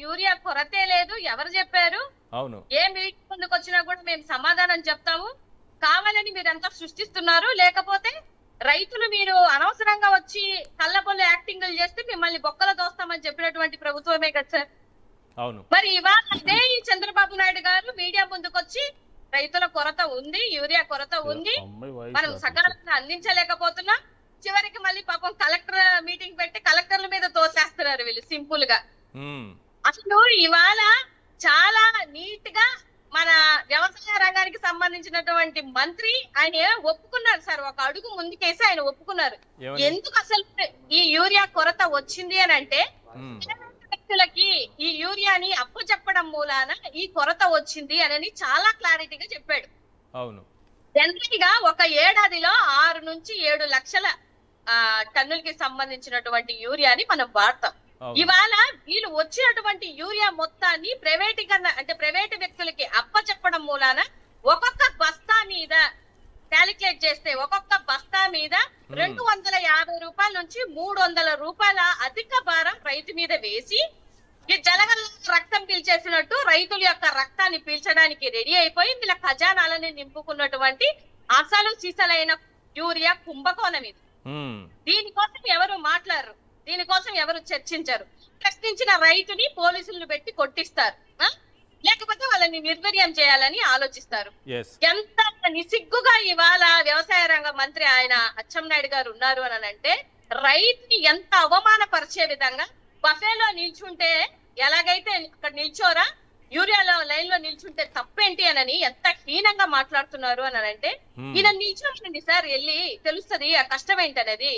Urea కొరతే లేదు. ఎవరు చెప్పారు? అవును. ఏ మీటింగ్ ముందుకు వచ్చినా కూడా మేము సమాధానం చెప్తాము. కావాలని మీరంతా సృష్టిస్తున్నారు. లేకపోతే రైతులు మీరు అనవసరంగా వచ్చి కళ్ళబొల్లి యాక్టింగ్లు చేస్తే మిమ్మల్ని బొక్కలు దోస్తామని చెప్పినటువంటి ప్రభుత్వమే కదా సార్. అవును. మరి ఇవాళ అదే ఈ చంద్రబాబు నాయుడు గారు మీడియా ముందుకొచ్చి రైతుల కొరత ఉంది, యూరియా కొరత ఉంది, మనం సకాలంగా అందించలేకపోతున్నాం. చివరికి మళ్ళీ పాపం కలెక్టర్ మీటింగ్ పెట్టి కలెక్టర్ల మీద తోసేస్తున్నారు వీళ్ళు సింపుల్ గా. అసలు ఇవాళ చాలా నీట్ గా మన వ్యవసాయ రంగానికి సంబంధించినటువంటి మంత్రి ఆయన ఒప్పుకున్నారు సార్. ఒక అడుగు ముందుకేసి ఆయన ఒప్పుకున్నారు. ఎందుకు అసలు ఈ యూరియా కొరత వచ్చింది అని అంటే వ్యక్తులకి ఈ యూరియాని అప్పు చెప్పడం మూలాన ఈ కొరత వచ్చింది అని చాలా క్లారిటీగా చెప్పాడు. అవును. జనరల్ గా ఒక ఏడాదిలో 6 నుంచి 7 లక్షల టన్నులకి సంబంధించినటువంటి యూరియాని మనం వాడతాం. ఇవాళ వీళ్ళు వచ్చినటువంటి యూరియా మొత్తాన్ని ప్రైవేటీకరణ అంటే ప్రైవేటు వ్యక్తులకి అప్పచెప్పడం మూలాన ఒక్కొక్క బస్తా మీద క్యాలిక్యులేట్ చేస్తే ఒక్కొక్క బస్తా మీద 250 రూపాయల నుంచి 300 రూపాయల అధిక భారం రైతు మీద వేసి ఈ జలగల రక్తం పీల్చేసినట్టు రైతుల యొక్క రక్తాన్ని పీల్చడానికి రెడీ అయిపోయి వీళ్ళ ఖజానాలని నింపుకున్నటువంటి అసలు సీసలైన యూరియా కుంభకోణం ఇది. దీనికోసం ఎవరు మాట్లాడరు, దీనికోసం ఎవరు చర్చించరు. ప్రశ్నించిన రైతుని పోలీసులను పెట్టి కొట్టిస్తారు, లేకపోతే వాళ్ళని నిర్వీర్యం చేయాలని ఆలోచిస్తారు. ఎంత నిసిగ్గుగా ఇవాళ వ్యవసాయ రంగ మంత్రి ఆయన అచ్చెన్నాయుడు గారు ఉన్నారు అని అంటే రైతుని ఎంత అవమానపరిచే విధంగా బఫేలో నిల్చుంటే ఎలాగైతే అక్కడ నిల్చోరా యూరియాలో లైన్ లో నిల్చుంటే తప్పేంటి అని ఎంత హీనంగా మాట్లాడుతున్నారు అని అంటే ఈయన నిల్చోండి సార్, వెళ్ళి తెలుస్తుంది ఆ కష్టం ఏంటనేది.